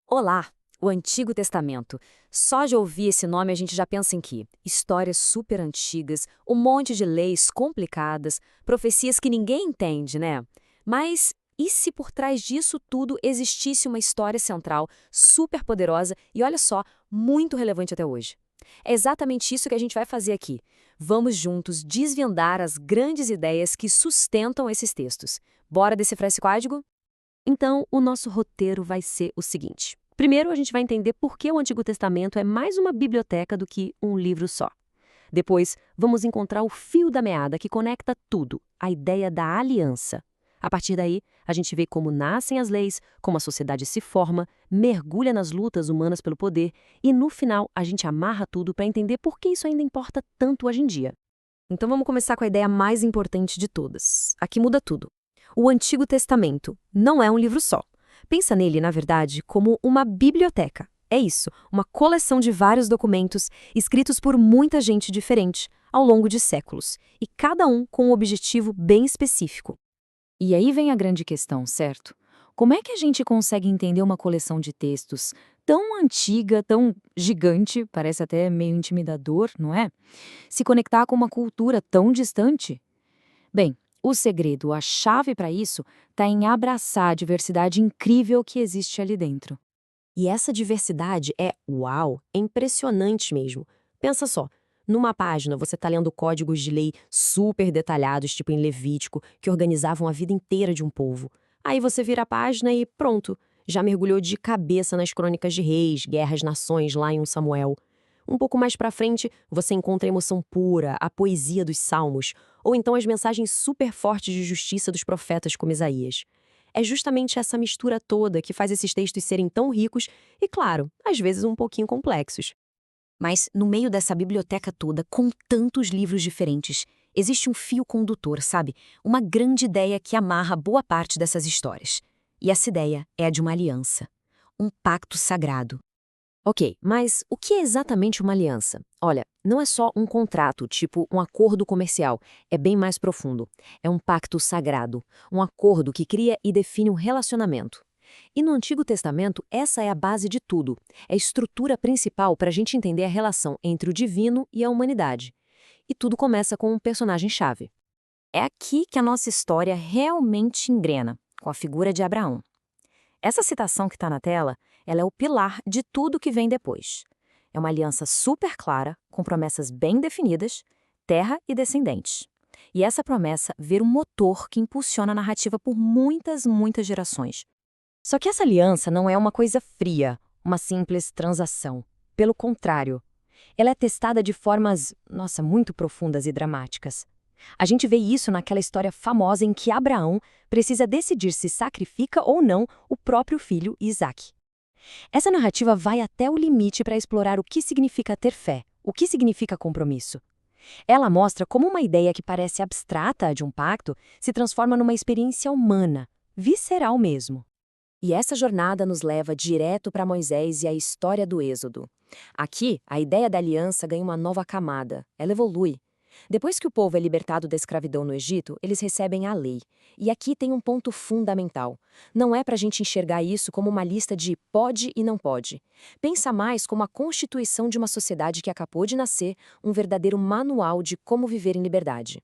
Olá! O Antigo Testamento. Só de ouvir esse nome a gente já pensa em quê? Histórias super antigas, um monte de leis complicadas, profecias que ninguém entende, né? Mas e se por trás disso tudo existisse uma história central, super poderosa e, olha só, muito relevante até hoje? É exatamente isso que a gente vai fazer aqui. Vamos juntos desvendar as grandes ideias que sustentam esses textos. Bora decifrar esse código? Então, o nosso roteiro vai ser o seguinte. Primeiro, a gente vai entender por que o Antigo Testamento é mais uma biblioteca do que um livro só. Depois, vamos encontrar o fio da meada que conecta tudo, a ideia da aliança. A partir daí, a gente vê como nascem as leis, como a sociedade se forma, mergulha nas lutas humanas pelo poder e, no final, a gente amarra tudo para entender por que isso ainda importa tanto hoje em dia. Então vamos começar com a ideia mais importante de todas. Aqui muda tudo. O Antigo Testamento não é um livro só. Pensa nele, na verdade, como uma biblioteca. É isso, uma coleção de vários documentos escritos por muita gente diferente ao longo de séculos, e cada um com um objetivo bem específico. E aí vem a grande questão, certo? Como é que a gente consegue entender uma coleção de textos tão antiga, tão gigante, parece até meio intimidador, não é? Se conectar com uma cultura tão distante? Bem, o segredo, a chave para isso, está em abraçar a diversidade incrível que existe ali dentro. E essa diversidade é impressionante mesmo. Pensa só, numa página você está lendo códigos de lei super detalhados, tipo em Levítico, que organizavam a vida inteira de um povo. Aí você vira a página e pronto, já mergulhou de cabeça nas crônicas de reis, guerras, nações lá em 1 Samuel. Um pouco mais pra frente, você encontra a emoção pura, a poesia dos salmos, ou então as mensagens super fortes de justiça dos profetas como Isaías. É justamente essa mistura toda que faz esses textos serem tão ricos e, claro, às vezes um pouquinho complexos. Mas, no meio dessa biblioteca toda, com tantos livros diferentes, existe um fio condutor, sabe? Uma grande ideia que amarra boa parte dessas histórias. E essa ideia é a de uma aliança. Um pacto sagrado. Ok, mas o que é exatamente uma aliança? Olha, não é só um contrato, tipo um acordo comercial, é bem mais profundo. É um pacto sagrado, um acordo que cria e define um relacionamento. E no Antigo Testamento, essa é a base de tudo, é a estrutura principal para a gente entender a relação entre o divino e a humanidade. E tudo começa com um personagem-chave. É aqui que a nossa história realmente engrena, com a figura de Abraão. Essa citação que está na tela, ela é o pilar de tudo que vem depois. É uma aliança super clara, com promessas bem definidas, terra e descendentes. E essa promessa vira um motor que impulsiona a narrativa por muitas gerações. Só que essa aliança não é uma coisa fria, uma simples transação. Pelo contrário, ela é testada de formas, nossa, muito profundas e dramáticas. A gente vê isso naquela história famosa em que Abraão precisa decidir se sacrifica ou não o próprio filho Isaque. Essa narrativa vai até o limite para explorar o que significa ter fé, o que significa compromisso. Ela mostra como uma ideia que parece abstrata de um pacto se transforma numa experiência humana, visceral mesmo. E essa jornada nos leva direto para Moisés e a história do Êxodo. Aqui, a ideia da aliança ganha uma nova camada, ela evolui. Depois que o povo é libertado da escravidão no Egito, eles recebem a lei. E aqui tem um ponto fundamental. Não é para a gente enxergar isso como uma lista de pode e não pode. Pensa mais como a constituição de uma sociedade que acabou de nascer, um verdadeiro manual de como viver em liberdade.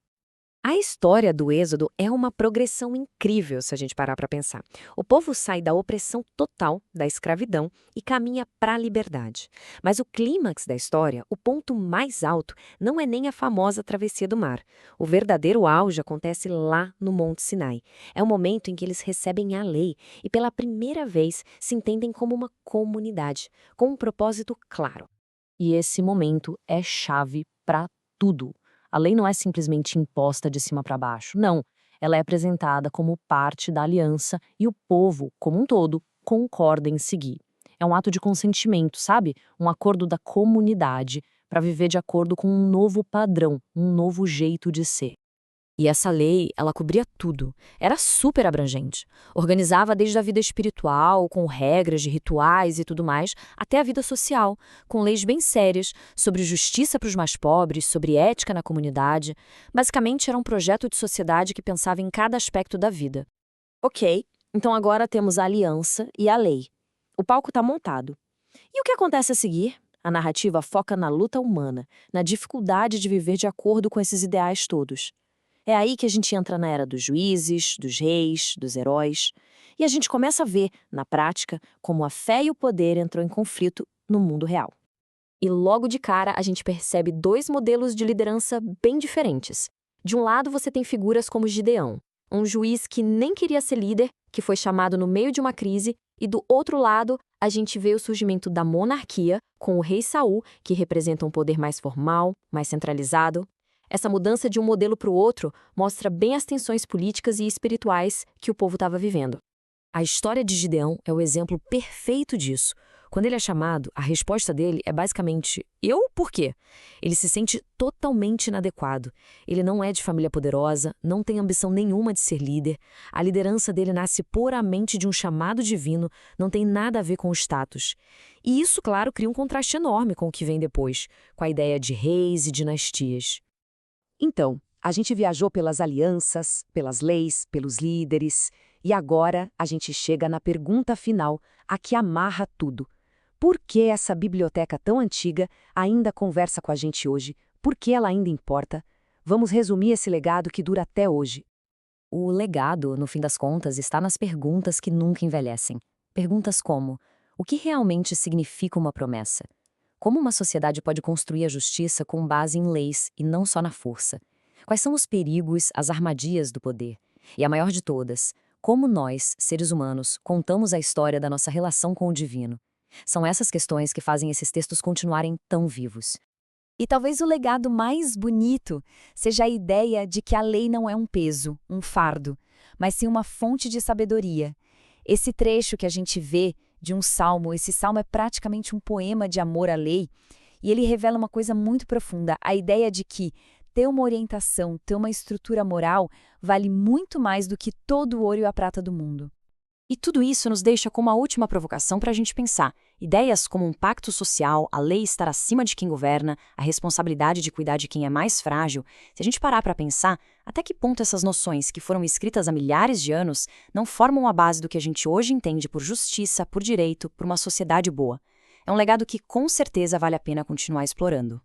A história do Êxodo é uma progressão incrível, se a gente parar para pensar. O povo sai da opressão total, da escravidão, e caminha para a liberdade. Mas o clímax da história, o ponto mais alto, não é nem a famosa travessia do mar. O verdadeiro auge acontece lá no Monte Sinai. É o momento em que eles recebem a lei e, pela primeira vez, se entendem como uma comunidade, com um propósito claro. E esse momento é chave para tudo. A lei não é simplesmente imposta de cima para baixo, não. Ela é apresentada como parte da aliança e o povo, como um todo, concorda em seguir. É um ato de consentimento, sabe? Um acordo da comunidade para viver de acordo com um novo padrão, um novo jeito de ser. E essa lei, ela cobria tudo. Era super abrangente. Organizava desde a vida espiritual, com regras de rituais e tudo mais, até a vida social, com leis bem sérias sobre justiça para os mais pobres, sobre ética na comunidade. Basicamente, era um projeto de sociedade que pensava em cada aspecto da vida. Ok, então agora temos a aliança e a lei. O palco está montado. E o que acontece a seguir? A narrativa foca na luta humana, na dificuldade de viver de acordo com esses ideais todos. É aí que a gente entra na era dos juízes, dos reis, dos heróis. E a gente começa a ver, na prática, como a fé e o poder entram em conflito no mundo real. E logo de cara a gente percebe dois modelos de liderança bem diferentes. De um lado você tem figuras como Gideão, um juiz que nem queria ser líder, que foi chamado no meio de uma crise, e do outro lado a gente vê o surgimento da monarquia, com o rei Saul, que representa um poder mais formal, mais centralizado. Essa mudança de um modelo para o outro mostra bem as tensões políticas e espirituais que o povo estava vivendo. A história de Gideão é o exemplo perfeito disso. Quando ele é chamado, a resposta dele é basicamente: eu por quê? Ele se sente totalmente inadequado. Ele não é de família poderosa, não tem ambição nenhuma de ser líder. A liderança dele nasce puramente de um chamado divino, não tem nada a ver com o status. E isso, claro, cria um contraste enorme com o que vem depois, com a ideia de reis e dinastias. Então, a gente viajou pelas alianças, pelas leis, pelos líderes, e agora a gente chega na pergunta final, a que amarra tudo. Por que essa biblioteca tão antiga ainda conversa com a gente hoje? Por que ela ainda importa? Vamos resumir esse legado que dura até hoje. O legado, no fim das contas, está nas perguntas que nunca envelhecem. Perguntas como: o que realmente significa uma promessa? Como uma sociedade pode construir a justiça com base em leis e não só na força? Quais são os perigos, as armadilhas do poder? E a maior de todas, como nós, seres humanos, contamos a história da nossa relação com o divino? São essas questões que fazem esses textos continuarem tão vivos. E talvez o legado mais bonito seja a ideia de que a lei não é um peso, um fardo, mas sim uma fonte de sabedoria. Esse trecho que a gente vê de um salmo, esse salmo é praticamente um poema de amor à lei, e ele revela uma coisa muito profunda, a ideia de que ter uma orientação, ter uma estrutura moral, vale muito mais do que todo o ouro e a prata do mundo. E tudo isso nos deixa com uma última provocação para a gente pensar. Ideias como um pacto social, a lei estar acima de quem governa, a responsabilidade de cuidar de quem é mais frágil. Se a gente parar para pensar, até que ponto essas noções, que foram escritas há milhares de anos, não formam a base do que a gente hoje entende por justiça, por direito, por uma sociedade boa? É um legado que com certeza vale a pena continuar explorando.